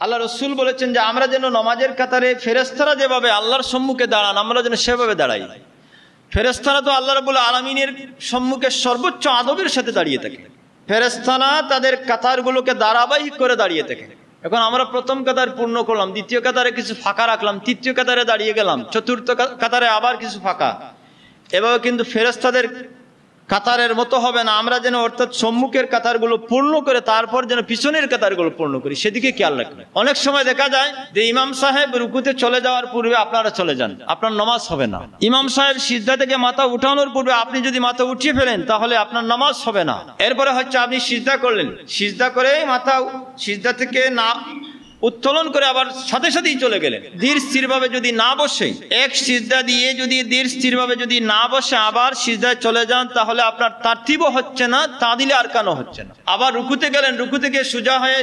আল্লাহ রসুল বলেছেন যে আমরা যেন নামাজের কাতারে ফেরেশতারা যেভাবে আল্লাহর সম্মুখে দাঁড়ান আমরা যেন সেভাবে দাঁড়াই। ফেরেশতারা তো আল্লাহ রাব্বুল আলামিনের সম্মুখে সর্বোচ্চ আদবের সাথে দাঁড়িয়ে থাকে। ফেরেশতারা তাদের কাতারগুলোকে ধারাবাহিক করে দাঁড়িয়ে থাকে। এখন আমরা প্রথম কাতার পূর্ণ করলাম, দ্বিতীয় কাতারে কিছু ফাঁকা রাখলাম, তৃতীয় কাতারে দাঁড়িয়ে গেলাম, চতুর্থ কাতারে আবার কিছু ফাঁকা। এভাবে কিন্তু ফেরেশতাদের কাতারের মতো হবে না। আমরা যেন অর্থাৎ সম্মুখের কাতারগুলো পূর্ণ করে তারপর যেন পিছনের কাতারগুলো পূর্ণ করি, সেদিকে খেয়াল রাখবেন। অনেক সময় দেখা যায় যে ইমাম সাহেব রুকুতে চলে যাওয়ার পূর্বে আপনারা চলে যান, আপনার নামাজ হবে না। ইমাম সাহেব সিজদা থেকে মাথা উঠানোর পূর্বে আপনি যদি মাথা উঠিয়ে ফেলেন তাহলে আপনার নামাজ হবে না। এরপরে হচ্ছে আপনি সিজদা করলেন, সিজদা করে মাথা সিজদা থেকে না উত্তোলন করে আবার সাথে সাথেই চলে গেলেন। ধীর স্থির ভাবে যদি না বসে, এক সিজদা দিয়ে যদি ধীর স্থির ভাবে যদি না বসে আবার সিজদায় চলে যান তাহলে আপনার তারতিবও হচ্ছে না, তাদিলে আরকানও হচ্ছে না। আবার রুকুতে গেলেন, রুকু থেকে সোজা হয়ে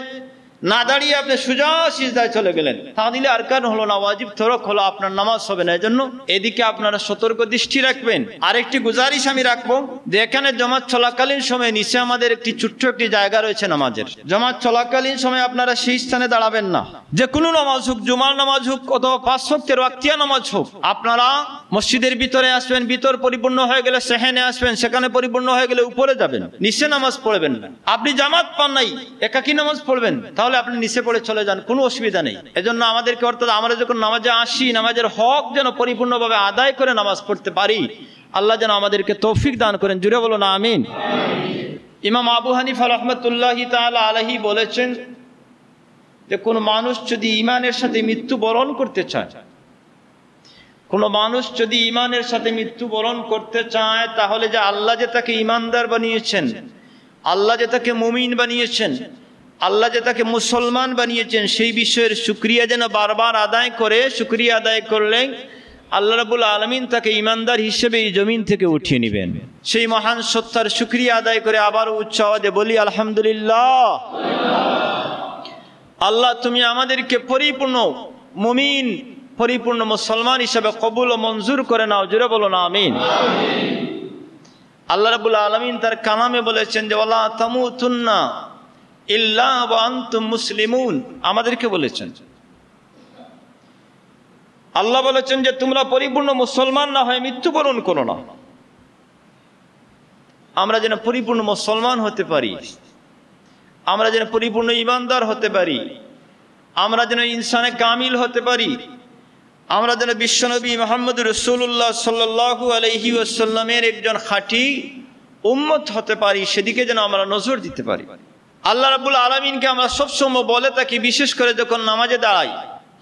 না দাঁড়িয়ে আপনি সোজা সিজদায় চলে গেলেন, তাদিলে আরকান হলো না, ওয়াজিব তরক হলো, আপনার নামাজ হবে না। এজন্য এদিকে আপনারা সতর্ক দৃষ্টি রাখবেন। আরেকটি গুজারিশ আমি রাখবো যে এখানে জামাত চলাকালীন সময় নিচে আমাদের একটি ছোট্ট একটি জায়গা রয়েছে নামাজের। জামাত চলাকালীন সময় আপনারা সেই স্থানে দাঁড়াবেন না। যে কোনো নামাজ হোক, জুমার নামাজ হোক অথবা 5 ওয়াক্তের ওয়াক্তিয়া নামাজ হোক, আপনারা মসজিদের ভিতরে আসবেন, ভিতর পরিপূর্ণ হয়ে গেলে সেখানে আসবেন, সেখানে পরিপূর্ণ হয়ে গেলে উপরে যাবেন, নিচে নামাজ পড়বেন না। আপনি জামাত পান নাই, একাকী নামাজ পড়বেন, তাহলে আপনি নিচে পড়ে চলে যান, কোনো অসুবিধা নেই। এজন্য আমাদেরকে অর্থাৎ আমরা যখন নামাজে আসি নামাজের হক যেন পরিপূর্ণভাবে আদায় করে নামাজ পড়তে পারি। আল্লাহ যেন আমাদেরকে তৌফিক দান করেন, জুড়ে বলো না আমিন। ইমাম আবু হানিফা রাহমাতুল্লাহি তাআলা আলাইহি বলেছেন যে কোন মানুষ যদি ঈমানের সাথে মৃত্যুবরণ করতে চায়, কোন মানুষ যদি ঈমানের সাথে মৃত্যুবরণ করতে চায় তাহলে যে আল্লাহ যে তাকে ঈমানদার বানিয়েছেন, আল্লাহ যে তাকে মুমিন বানিয়েছেন, আল্লাহ যে তাকে মুসলমান বানিয়েছেন সেই বিষয়ের শুকরিয়া যেন বারবার আদায় করে। শুকরিয়া আদায় করলে আল্লাহ রাব্বুল আলামিন তাকে ঈমানদার হিসেবে এই জমিন থেকে উঠিয়ে নেবেন। সেই মহান সত্তার শুকরিয়া আদায় করে আবার উচ্চ আওয়াজে বলি আলহামদুলিল্লাহ। আল্লাহ তুমি আমাদেরকে পরিপূর্ণ মুমিন, পরিপূর্ণ মুসলমান হিসেবে কবুল ও মঞ্জুর করে নাও, জুড়ে বলো না আমিন। আল্লাহ রাব্বুল আলামিন তার কালামে বলেছেন যে ওয়ালা তামুতুন্না ইল্লা ওয়া আনতুম মুসলিমুন, আমাদেরকে বলেছেন। আল্লাহ বলেছেন যে তোমরা পরিপূর্ণ মুসলমান না হয়ে মৃত্যুবরণ করো না। আমরা যেন পরিপূর্ণ মুসলমান হতে পারি, আমরা যেন পরিপূর্ণ ঈমানদার হতে পারি, আমরা যেন ইনসানে কামিল হতে পারি, আমরা যেন বিশ্বনবী মুহাম্মদ রাসূলুল্লাহ সাল্লাল্লাহু আলাইহি ওয়াসাল্লামের একজন খাঁটি উম্মত হতে পারি, সেদিকে যেন আমরা নজর দিতে পারি। আল্লাহ রাব্বুল আলামিনকে আমরা সবসময় বলে থাকি, বিশেষ করে যখন নামাজে দাঁড়াই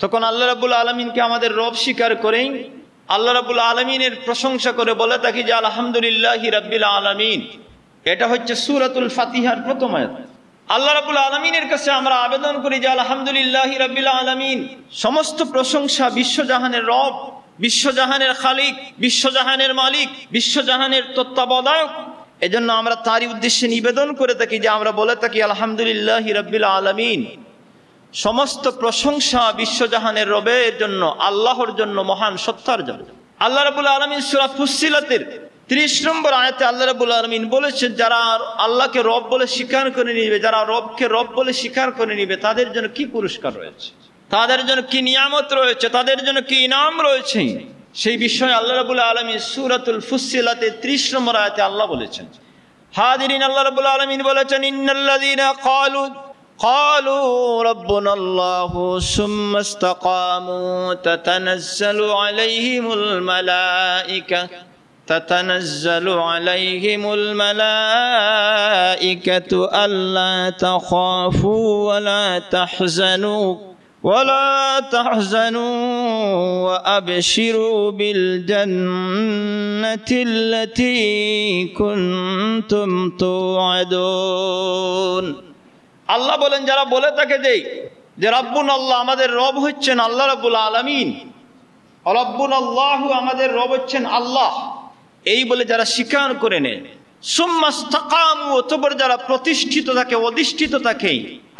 তখন আল্লাহ রাব্বুল আলামিনকে আমাদের রব স্বীকার করেই আল্লাহ রাব্বুল আলামিনের প্রশংসা করে বলে থাকি যে আলহামদুলিল্লাহি রাব্বিল আলামিন। এটা হচ্ছে সূরাতুল ফাতিহার প্রথম আয়াত। আল্লাহ রাব্বুল আলামিনের কাছে আমরা আবেদন করি যে আলহামদুলিল্লাহি রাব্বিল আলামিন, সমস্ত প্রশংসা বিশ্বজাহানের রব, বিশ্বজাহানের খালিক, বিশ্বজাহানের মালিক, বিশ্বজাহানের তত্ত্বাবধায়ক। এজন্য আমরা তারই উদ্দেশ্যে নিবেদন করে থাকি যে আমরা বলে থাকি আলহামদুলিল্লাহি রাব্বিল আলামিন। সমস্ত প্রশংসা বিশ্বজাহানের রবের জন্য, আল্লাহর জন্য, মহান সত্তার জন্য। আল্লাহ রাব্বুল আলামিন সূরা ফুসসিলাতের 30 নম্বর আয়াতে আল্লাহ রাব্বুল আলামিন বলেছেন যারা আল্লাহকে রব বলে স্বীকার করে নিবে, যারা রবকে রব বলে স্বীকার করে নিবে তাদের জন্য কি পুরস্কার রয়েছে, তাদের জন্য কি নিয়ামত রয়েছে, তাদের জন্য কি ইনাম রয়েছে, সেই বিষয়ে আল্লাহ রাব্বুল আলামিন সূরাতুল ফুসসিলাতে 30 নম্বর আয়াতে আল্লাহ বলেছেন। হাজিরিন, আল্লাহ রাব্বুল আলামিন বলেছেন ইন্নাল্লাযীনা ক্বালু রাব্বুনাল্লাহু সুম্মা ইসতাকামু তাতানাজ্জালু আলাইহিমুল মালাঈকাতু আল্লা তাখাফু ওয়ালা তাহজানু ওয়া আবশিরু বিল জান্নাতিল্লাতী কুনতুম তুআদুন। আল্লাহ বলেন যারা বলে থাকে যে রাব্বুন আল্লাহ, আমাদের রব হচ্ছেন আল্লাহ রাব্বুল আলামিন, রাব্বুনাল্লাহু, আমাদের রব হচ্ছেন আল্লাহ, এই বলে যারা স্বীকার করে নেয়, সুম্মা ইসতাকামু, অতঃপর যারা প্রতিষ্ঠিত থাকে, অধিষ্ঠিত থাকে।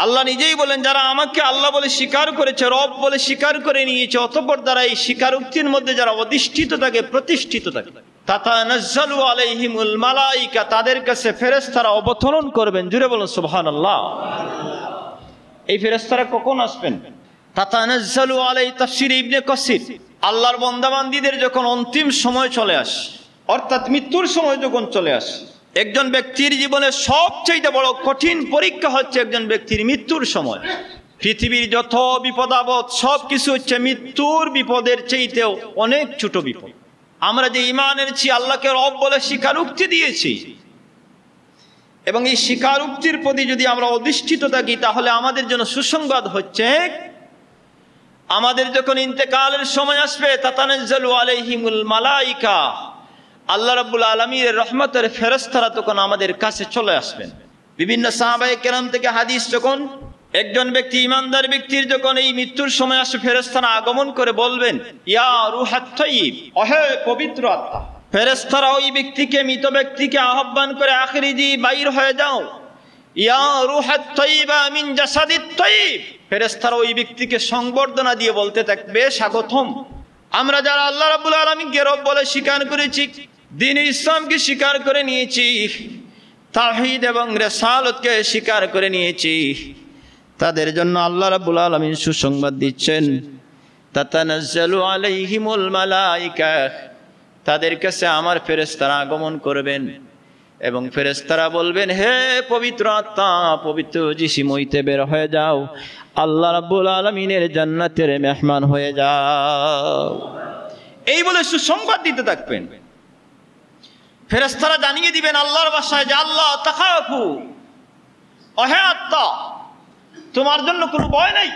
আল্লাহ নিজেই বলেন যারা আমাকে আল্লাহ বলে স্বীকার করেছে, রব বলে স্বীকার করে নিয়েছে, অতঃপর তারা এই স্বীকারোক্তির মধ্যে যারা অধিষ্ঠিত থাকে, প্রতিষ্ঠিত থাকে, তাতানাজ্জালু আলাইহিমুল মালাঈকা, তাদের কাছে ফেরেশতারা অবতরণ করবেন। জুড়ে বলুন সুবহানাল্লাহ। এই ফেরেশতারা কখন আসবেন? তাতানাজ্জালু আলাই তাফসীর ইবনে কাসির, আল্লাহর বান্দাবান্দীদের যখন অন্তিম সময় চলে আসে, অর্থাৎ মৃত্যুর সময় যখন চলে আসে, একজন ব্যক্তির জীবনে সবচেয়ে বড় কঠিন পরীক্ষা হচ্ছে একজন ব্যক্তির মৃত্যুর সময়। পৃথিবীর যত বিপদ আপদ সব কিছু হচ্ছে মৃত্যুর বিপদের চাইতেও অনেক ছোট বিপদ। আমরা যে ঈমানের আল্লাহকে রব বলে স্বীকারোক্তি দিয়েছি, এবং এই স্বীকারোক্তির প্রতি যদি আমরা অধিষ্ঠিত থাকি, তাহলে আমাদের জন্য সুসংবাদ হচ্ছে আমাদের যখন ইন্তেকালের সময় আসবে, তাতানাজ্জালু আলাইহিমুল মালাইকা, আল্লাহ রাব্বুল আলামিনের রহমতের ফেরেশতারা তখন আমাদের কাছে চলে আসবেন। বিভিন্ন সাহাবায়ে কেরাম থেকে হাদিস, যখন একজন ব্যক্তি ঈমানদার ব্যক্তির যখন এই মৃত্যুর সময় আসে, ফেরেশতারা আগমন করে বলবেন, ইয়া রূহাত তাইয়্যিব, ওহে পবিত্র আত্মা। ফেরেশতারা ওই ব্যক্তিকে, মৃত ব্যক্তিকে আহ্বান করে, আখরিজি, বাইর হয়ে যাও, ইয়া রূহাত তাইয়্যিবা মিন জাসাদিত তাইয়্যিব। ফেরেশতারা ওই ব্যক্তিকে সংবর্ধনা দিয়ে বলতে থাকবে, স্বাগতম। আমরা যারা আল্লাহ রাব্বুল আলামিনকে রব বলে স্বীকার করেছি, দ্বীন ইসলামকে স্বীকার করে নিয়েছি, তাওহীদ এবং রিসালাতকে স্বীকার করে নিয়েছি, তাদের জন্য আল্লাহ রাব্বুল আলামিন সুসংবাদ দিচ্ছেন, তাতানাজ্জালু আলাইহিমুল মালাইকা, তাদের কাছে আমার ফেরেশতারা আগমন করবেন এবং ফেরেশতারা বলবেন, হে পবিত্র আত্মা, পবিত্র জিসিম হইতে বের হয়ে যাও, আল্লাহ রাব্বুল আলামিনের জান্নাতের মেহমান হয়ে যাও। এই বলে সুসংবাদ দিতে থাকবেন। ফেরেশতারা জানিয়ে দিবেন আল্লাহর ভাষায় যে, আল্লাহ তাখাফু, ওহে আত্মা, তোমার জন্য কোনো ভয় নেই,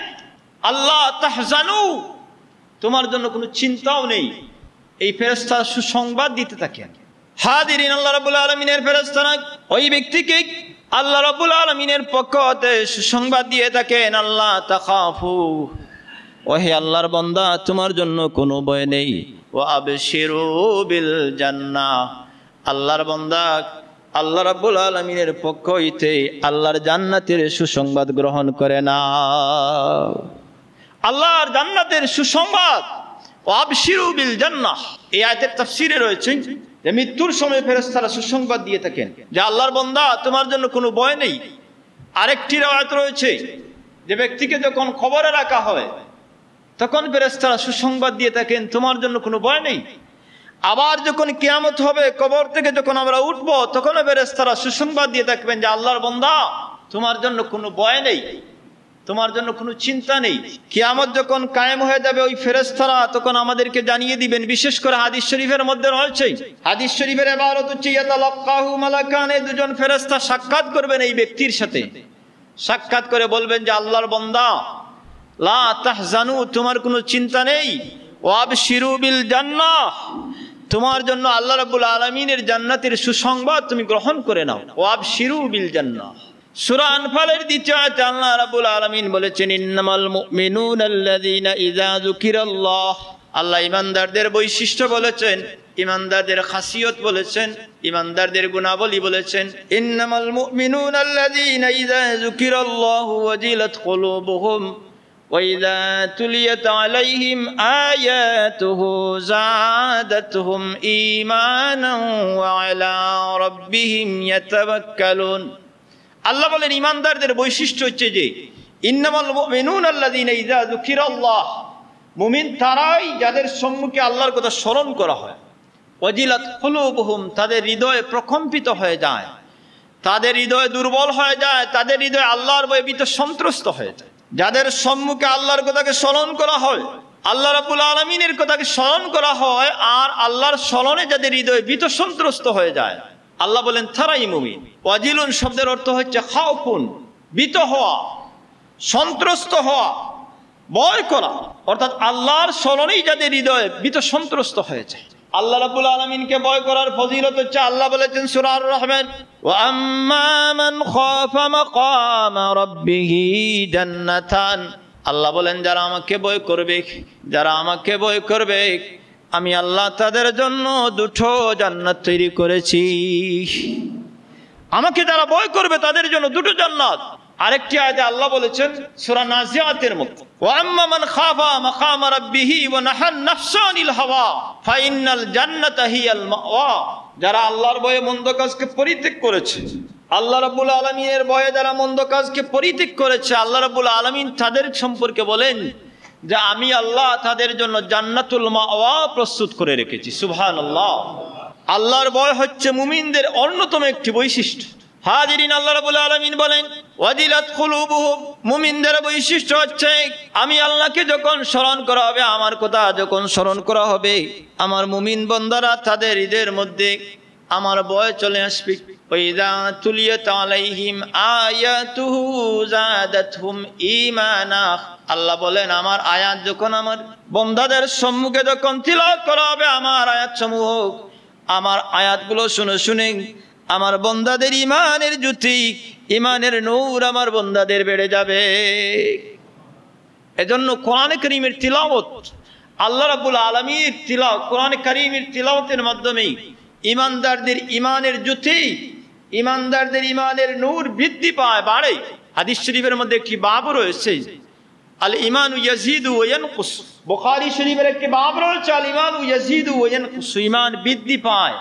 আল্লাহ তাহজানু, তোমার জন্য কোনো চিন্তাও নেই। এই ফেরেশতারা সুসংবাদ দিতে থাকেন। হাদিরিন, আল্লাহ রাব্বুল আলামিনের ফেরেশতারা ওই ব্যক্তিকে আল্লাহ রাব্বুল আলামিনের পক্ষ হতে সুসংবাদ দিয়ে থাকেন, আল্লাহ তাখাফু, ওহে আল্লাহর বান্দা, তোমার জন্য কোনো ভয় নেই, ওয়া আবশিরু বিল জান্নাহ, আল্লাহর বান্দা, আল্লাহ রাব্বুল আলামিনের পক্ষ হইতে আল্লাহর জান্নাতের সুসংবাদ গ্রহণ করে নাও। আল্লাহর জান্নাতের সুসংবাদ, ওয়া আবশিরু বিল জান্নাহ। এই আয়াতের তাফসীরে রয়েছে যে মৃত্যুর সময় ফেরেশতারা সুসংবাদ দিয়ে থাকেন যে আল্লাহর বান্দা, তোমার জন্য কোনো ভয় নেই। আরেকটি রওয়ায়াত রয়েছে যে ব্যক্তিকে যখন কবরে রাখা হয়, তখন ফেরেশতারা সুসংবাদ দিয়ে থাকেন, তোমার জন্য কোনো ভয় নেই। আবার যখন কিয়ামত হবে, কবর থেকে যখন আমরা উঠবো, তখন ফেরেশতারা সুসংবাদ দিয়ে থাকবেন যে আল্লাহর বান্দা, তোমার জন্য কোনো ভয় নেই, তোমার জন্য কোনো চিন্তা নেই। কিয়ামত যখন কায়েম হয়ে যাবে, ওই ফেরেশতারা তখন আমাদেরকে জানিয়ে দিবেন। বিশেষ করে হাদিস শরীফের মধ্যে রয়েছে, হাদিস শরীফের ইবারত হচ্ছে, ইয়াতালাক্কাহু মালাকান, দুজন ফেরেশতা সাক্ষাৎ করবেন এই ব্যক্তির সাথে। সাক্ষাৎ করে বলবেন যে আল্লাহর বান্দা, লা তাহজানু, তোমার কোনো চিন্তা নেই, ওয়া আবশিরু বিল জান্নাহ, তোমার জন্য আল্লাহ রাব্বুল আলামিনের জান্নাতের সুসংবাদ তুমি গ্রহণ করে নাও। ওয়া আবশিরু বিল জান্নাহ। সূরা আনফালের দ্বিতীয় আয়াতে আল্লাহ রাব্বুল আলামিন বলেছেন, ইন্নামাল মুমিনুনা আল্লাযীনা ইযা যুকিরাল্লাহ, আল্লাহ ঈমানদারদের বৈশিষ্ট্য বলেছেন, ঈমানদারদের খাসিয়ত বলেছেন, ঈমানদারদের গুণাবলী বলেছেন। ইন্নামাল মুমিনুনা আল্লাযীনা ইযা যুকিরাল্লাহু ওয়াজিলাত কুলুবুহুম ওয়া ইযা তুলিয়াত আলাইহিম আয়াতুহু যাদাতহুম ঈমানান ওয়া আলা রাব্বিহিম ইয়াতাওয়াক্কালুন। আল্লাহ বলেন, ঈমানদারদের বৈশিষ্ট্য হচ্ছে যে ইন্নামাল মুমিনুনা আল্লাযীনা ইযা যুকিরাল্লাহ, মুমিন তারাই যাদের সম্মুখে আল্লাহর কথা স্মরণ করা হয়, ওয়াজিলাত কুলুবুহুম, তাদের হৃদয় প্রকম্পিত হয়ে যায়, তাদের হৃদয় দুর্বল হয়ে যায়, তাদের হৃদয় আল্লাহর ভয়ে ভীত সন্ত্রস্ত হয়ে যায়। যাদের সম্মুখে আল্লাহর কথাকে স্মরণ করা হয়, আল্লাহ রাব্বুল আলামিনের কথাকে স্মরণ করা হয়, আর আল্লাহর স্মরণে যাদের হৃদয় ভীত সন্ত্রস্ত হয়ে যায়, আল্লাহ বলেন তারাই মুমিন। ওয়াজিলুন শব্দের অর্থ হচ্ছে খাউফুন, ভীত হওয়া, সন্ত্রস্ত হওয়া, ভয় করা, অর্থাৎ আল্লাহর স্মরণেই যাদের হৃদয় ভীত সন্ত্রস্ত হয়েছে। আল্লাহ রাব্বুল আলামিনকে ভয় করার ফজিলত হচ্ছে, আল্লাহ বলেছেন সূরা আর রহমান, ওয়া আম্মা মান খাফা মাকামা রাব্বিহি জান্নাতান, আল্লাহ বলেন যারা আমাকে ভয় করবে, যারা আমাকে ভয় করবে, আমি আল্লাহ তাদের জন্য দুটো জান্নাত তৈরি করেছি। আমাকে যারা ভয় করবে তাদের জন্য দুটো জান্নাত। আরেকটি আয়াতে আল্লাহ বলেছেন সূরা নাজিয়াতের মধ্যে, ওয়া আম্মা মান খাফা মাকামা রাব্বিহি ওয়া নাহান নাফসা আনিল হাওয়া ফাইনাল জান্নাতা হিয়াল মাওয়া, যারা আল্লাহর ভয়ে মন্দ কাজকে পরিত্যাগ করেছে আল্লাহ রাব্বুল আলামিনের ভয়ে যারা মন্দ কাজকে পরিত্যাগ করেছে, আল্লাহ রাব্বুল আলামিন তাদের সম্পর্কে বলেন যে আমি আল্লাহ তাদের জন্য জান্নাতুল মাওয়া প্রস্তুত করে রেখেছি। সুবহানাল্লাহ। আল্লাহর ভয় হচ্ছে মুমিনদের অন্যতম একটি বৈশিষ্ট্য। হাজিরিন, আল্লাহ রাব্বুল আলামিন বলেন ওয়াজিলাত কুলুবুহুম, মুমিনদের বৈশিষ্ট্য হচ্ছে আমি আল্লাহকে যখন স্মরণ করা হবে, আমার কথা যখন স্মরণ করা হবে, আমার মুমিন বান্দারা তাদের হৃদয়ের মধ্যে আমার ভয় চলে আসবে। ওয়াইযা তুলিয়াত আলাইহিম আয়াতুহু যাদাতহুম ঈমানা, আল্লাহ বলেন আমার আয়াত যখন আমার বান্দাদের সম্মুখে যখন তিলাওয়াত করা হবে, আমার আয়াতসমূহ, আমার আয়াতগুলো শুনে শুনে আমার বান্দাদের ঈমানের জ্যোতি, ঈমানের নূর আমার বান্দাদের বেড়ে যাবে। এজন্য কোরআন কারীমের তিলাওয়াত, আল্লাহ রাব্বুল আলামিনের তিলাওয়াত, কোরআন কারীমের তিলাওয়াতের মাধ্যমে ঈমানদারদের ঈমানের জ্যোতি, ঈমানদারদের ঈমানের নূর বৃদ্ধি পায়, বাড়ে। হাদিস শরীফের মধ্যে একটি বাব রয়েছে আল ঈমানু ইয়াজিদু ওয়া ইয়ানকুস, বুখারী শরীফের একটি বাব রয়েছে আল ঈমানু ইয়াজিদু ওয়া ইয়ানকুস, ঈমান বৃদ্ধি পায়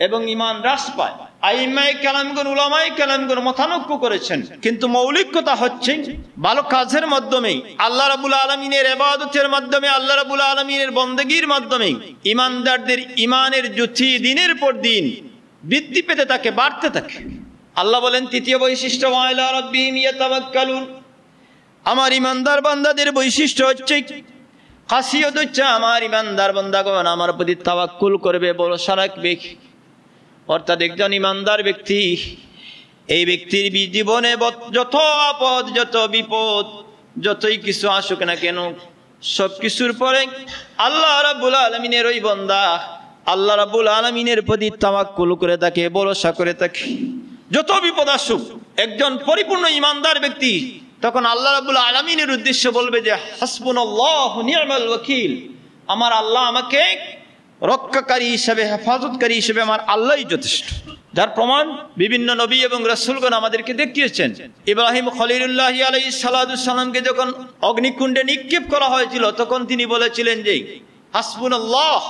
এবং ঈমান হ্রাস পায়। আইম্মায়ে কেরামগণ, উলামায়ে কেরামগণ মতানক্য করেছেন, কিন্তু মৌলিক কথা হচ্ছে ভালো কাজের মাধ্যমে, আল্লাহ রাব্বুল আলামিনের ইবাদতের মাধ্যমে, আল্লাহ রাব্বুল আলামিনের বন্দেগীর মাধ্যমে ঈমানদারদের ঈমানের জ্যোতি দিনের পর দিন বৃদ্ধি পেতে থাকে, বাড়তে থাকে। আল্লাহ বলেন তৃতীয় বৈশিষ্ট্য ওয়া আলা রাব্বিহিম ইয়াতাওয়াক্কালুন, আমার ঈমানদার বান্দাদের বৈশিষ্ট্য হচ্ছে খাসিয়ত হচ্ছে আমার ঈমানদার বান্দাগণ আমার প্রতি তাওয়াক্কুল করবে, ভরসা রাখবে। অর্থাৎ একজন ঈমানদার ব্যক্তি, এই ব্যক্তির জীবনে যত আপদ, যত বিপদ, যতই কিছু আসুক না কেন, সব কিছুর পরে আল্লাহ রাব্বুল আলামিনের ওই বান্দা আল্লাহ রাব্বুল আলামিনের প্রতি তাওয়াক্কুল করে থাকে, ভরসা করে থাকে। যত বিপদ আসুক, একজন পরিপূর্ণ ঈমানদার ব্যক্তি তখন আল্লাহ রাব্বুল আলামিনের উদ্দেশ্যে বলবে যে হাসবুনাল্লাহু নি'মাল ওয়াকিল, আমার আল্লাহ আমাকে রক্ষাকারী হিসেবে, হেফাজতকারী হিসেবে আমার আল্লাহই যথেষ্ট। যার প্রমাণ বিভিন্ন নবী এবং রাসূলগণ আমাদেরকে দেখিয়েছেন। ইব্রাহিম খলিলুল্লাহ আলাইহিস সালাতু সালামকে যখন অগ্নিকুণ্ডে নিক্ষেপ করা হয়েছিল, তখন তিনি বলেছিলেন যে হাসবুনাল্লাহ,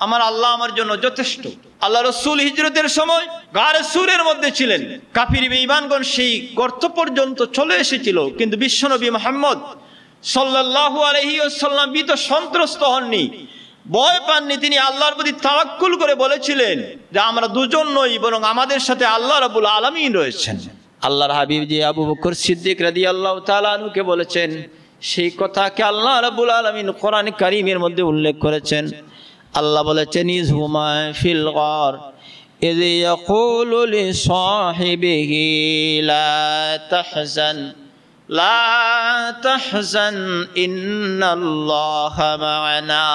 আমার আল্লাহ আমার জন্য যথেষ্ট। আল্লাহ রাসূল হিজরতের সময় গারে সূরের মধ্যে ছিলেন, কাফির বেঈমানগণ সেই গর্ত পর্যন্ত চলে এসেছিল, কিন্তু বিশ্বনবী মুহাম্মদ সাল্লাল্লাহু আলাইহি ওয়াসাল্লাম ভীত সন্ত্রস্ত হননি, ভয় পাননি। তিনি আল্লাহর প্রতি তাওয়াক্কুল করে বলেছিলেন যে আমরা দুজন নই, বরং আমাদের সাথে আল্লাহ রাব্বুল আলামিন রয়েছেন। আল্লাহর হাবিব যে আবু বকর সিদ্দিক রাদিয়াল্লাহু তাআলা আনহুকে বলেছেন, সেই কথাকে আল্লাহ রাব্বুল আলামিন কোরআন কারীমের মধ্যে উল্লেখ করেছেন। আল্লাহ বলেছেন ইযহুমা ফিল গার ইয ইয়াকুলু লিসাহিবিহি লা তাহজান লা তাহজান ইন্নাল্লাহা মা'ানা।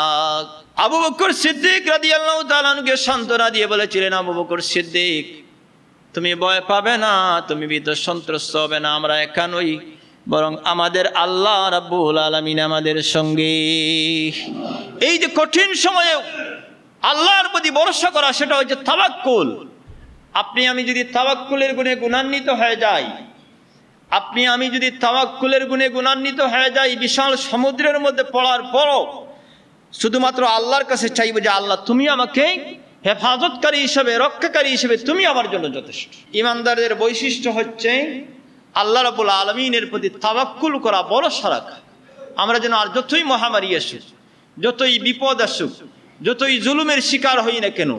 আবু বকর সিদ্দিক রাদিয়াল্লাহু তাআলা আনহুকে সান্ত্বনা দিয়ে বলেছিলেন, আবু বকর সিদ্দিক তুমি ভয় পাবে না, তুমি ভীত সন্ত্রস্ত হবে না, আমরা একা নই, বরং আমাদের আল্লাহ রাব্বুল আলামিন আমাদের সঙ্গে। এই যে কঠিন সময়ে আল্লাহর প্রতি ভরসা করা, সেটা হচ্ছে তাওয়াক্কুল। আপনি আমি যদি তাওয়াক্কুলের গুণে গুণান্বিত হয়ে যাই, আপনি আমি যদি তাওয়াক্কুলের গুণে গুণান্বিত হয়ে যাই, বিশাল সমুদ্রের মধ্যে পড়ার পরও শুধুমাত্র আল্লাহর কাছে চাইব যে আল্লাহ তুমি আমাকে হেফাজতকারী হিসেবে, রক্ষাকারী হিসেবে তুমি আমার জন্য যথেষ্ট। ঈমানদারদের বৈশিষ্ট্য হচ্ছে আল্লাহ রাব্বুল আলামিনের প্রতি তাওয়াক্কুল করা, ভরসা রাখা। আমরা যেন আর যতই মহামারী আসুক, যতই বিপদ আসুক, যতই জুলুমের শিকার হই না কেন,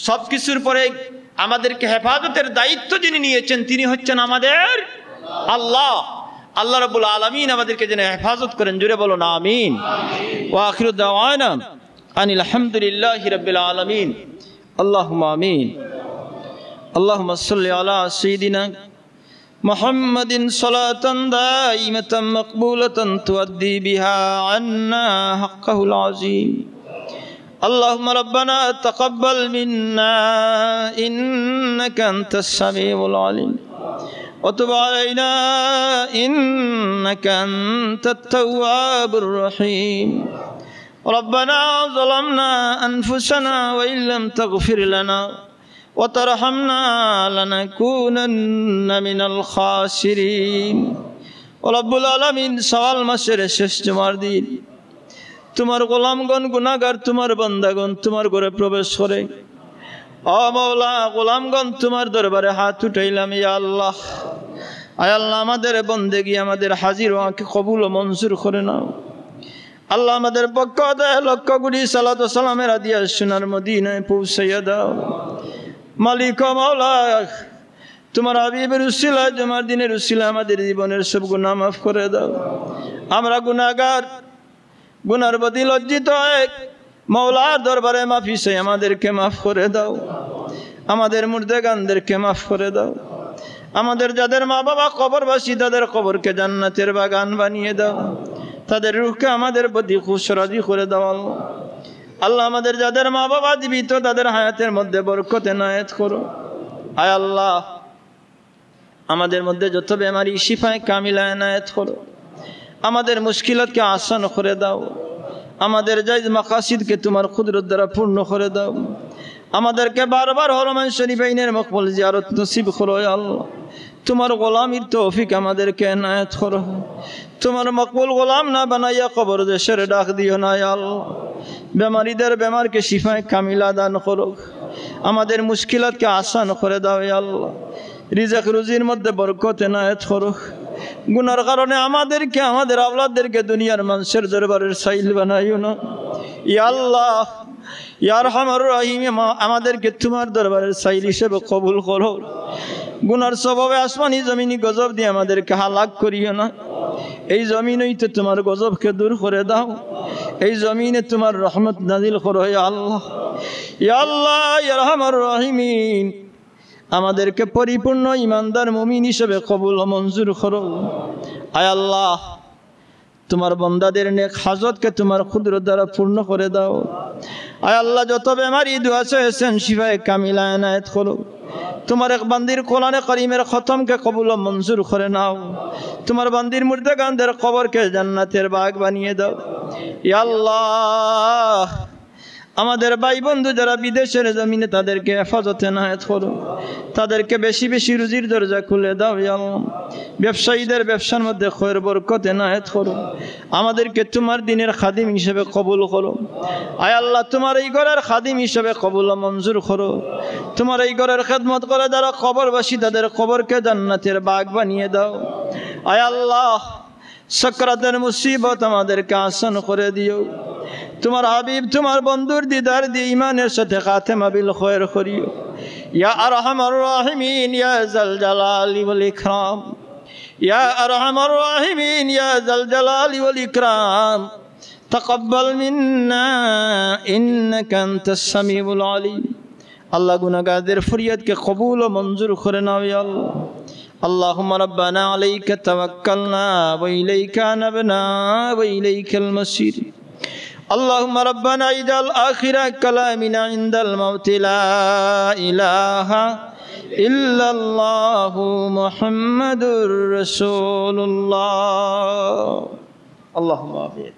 সব কিছুর পরে আমাদেরকে হেফাজতের দায়িত্ব যিনি নিয়েছেন তিনি হচ্ছেন আমাদের আল্লাহ। আল্লাহ রাব্বুল আলামিন আমাদেরকে যেন হেফাজত করেন, জুড়ে বলো না আমিন। ওয়া আখিরু দাওয়ানা আনিল হামদুলিল্লাহি রাব্বিল আলামিন। আল্লাহুম্মা আমিন। আল্লাহুম্মা সাল্লি আলা সাইয়্যিদিনা মুহাম্মাদিন সালাতান দাইমাতান মাকবুলাতান তুআদ্দি বিহা আন্না হাক্কাহুল আযীম। اللهم ربنا تقبل منا إنك أنت السميع العليم وتب علينا إنك أنت التواب الرحيم. ربنا ظلمنا أنفسنا وإن لم تغفر لنا وترحمنا لنكونن من الخاسرين. رب العالمين سوال মাসের শেষ জুমার দিন তোমার গোলামগণ গুনাহগার তোমার বান্দাগণ তোমার ঘরে প্রবেশ করে ও মওলা গোলামগণ তোমার দরবারে হাত উঠাইলাম ইয়া আল্লাহ। আয় আল্লাহ আমাদের বন্দেগী আমাদের হাজির ওয়াকে কবুল ও মঞ্জুর করে নাও। আল্লাহ আমাদের পক্ষ থেকে লক্ষ কোটি সালাত ও সালামের হাদিয়া সোনার মদিনায় পৌঁছাইয়া দাও। মালিক ও মওলা তোমার হাবিবের উসিলায় তোমার দিনের উসিলায় আমাদের জীবনের সব গুনাহ মাফ করে দাও। আমরা গুনাহগার, গুনার প্রতি লজ্জিত হয়ে মওলার দরবারে মাফি চাই, আমাদেরকে মাফ করে দাও। আমাদের মুর্দেগানদেরকে মাফ করে দাও। আমাদের যাদের মা বাবা কবরবাসী তাদের কবরকে জান্নাতের বাগান বানিয়ে দাও। তাদের রূহকে আমাদের প্রতি খুশ রাজি করে দাও আল্লাহ। আল্লাহ আমাদের যাদের মা বাবা জীবিত তাদের হায়াতের মধ্যে বরকত এনায়েত করো। আয় আল্লাহ আমাদের মধ্যে যত বেমারি শিফায়ে কামিলা এনায়েত করো। আমাদের মুশকিলতকে আসান করে দাও। আমাদের জায়েজ মাকাসিদকে তোমার কুদরত দ্বারা পূর্ণ করে দাও। আমাদেরকে বারবার হরমাইন শরীফাইনের মকবুল জিয়ারত নসিব করো ইয়া আল্লাহ। তোমার গোলামির তৌফিক আমাদেরকে এনায়েত করো। তোমার মকবুল গোলাম না বানাইয়া কবর দেশের ডাক দিও না ইয়া আল্লাহ। বেমারিদের বেমারকে শিফায়ে কামিলা দান করো। আমাদের মুশকিলাতকে আসান করে দাও ইয়া আল্লাহ। রিজক রুজির মধ্যে বরকত এনায়েত করো। গুনার কারণে আমাদেরকে আমাদের আওলাদদেরকে দুনিয়ার মানুষের দরবারের সাইল বানাইও না ইয়া আল্লাহ। ইয়া আরহামার রাহিম আমাদেরকে তোমার দরবারের সাইল হিসেবে কবুল করো। গুনার স্বভাবে আসমানি জমিনি গজব দিয়ে আমাদেরকে হালাক করিও না। এই জমিন হইতে তোমার গজবকে দূর করে দাও। এই জমিনে তোমার রহমত নাজিল করো ইয়া আল্লাহ। ইয়া আল্লাহ ইয়া আরহামার রাহিমিন আমাদেরকে পরিপূর্ণ ইমানদার মুমিন হিসেবে কবুল ও মঞ্জুর করো। আয় আল্লাহ তোমার বান্দাদের নেক হাজতকে তোমার কুদরত দ্বারা পূর্ণ করে দাও। আয় আল্লাহ যত বেমারি দুয়া চেয়েছেন শিফায়ে কামিলা এনায়েত করো। তোমার এক বান্দির কোরআনে কারীমের খতমকে কবুল ও মঞ্জুর করে নাও। তোমার বান্দির মুর্দাগানদের কবরকে জান্নাতের বাগ বানিয়ে দাও ইয়া আল্লাহ। আমাদের ভাই বন্ধু যারা বিদেশের জমিনে তাদেরকে হেফাজতে এনায়েত করো। তাদেরকে বেশি বেশি রুজির দরজা খুলে দাও ইয়া আল্লাহ। ব্যবসায়ীদের ব্যবসার মধ্যে খৈর বরকত এনায়েত করো। আমাদেরকে তোমার দিনের খাদিম হিসেবে কবুল করো। আয় আল্লাহ তোমার এই ঘরের খাদিম হিসেবে কবুল ও মঞ্জুর করো। তোমার এই ঘরের খেদমত করে যারা কবরবাসী তাদের কবরকে জান্নাতের বাগ বানিয়ে দাও। আয় আল্লাহ সাকরাতের মুসিবত আমাদেরকে আসান করে দিও। তোমার হাবিব তোমার বন্ধুর দিদার দিয়ে ইমানের সাথে খাতেমা বিল খৈর করিও ইয়া আরহামার রাহিমিন ইয়া জাল জালালি ওয়াল ইকরাম। ইয়া আরহামার রাহিমিন ইয়া জাল জালালি ওয়াল ইকরাম। তাকাব্বাল মিন্না ইন্নাকা আনতাস সামিউল আলিম। আল্লাহ গুনাহগারদের ফরিয়াদকে কবুল ও মঞ্জুর করে নাও ইয়া আল্লাহ। আল্লাহুম্মা রাব্বানা আলাইকা তাওয়াক্কালনা ওয়া ইলাইকা আনাবনা ওয়া ইলাইকাল মাসির। اللهم ربنا اجعل آخر كلامنا عند الموت لا إله إلا الله محمد رسول الله. اللهم آمين.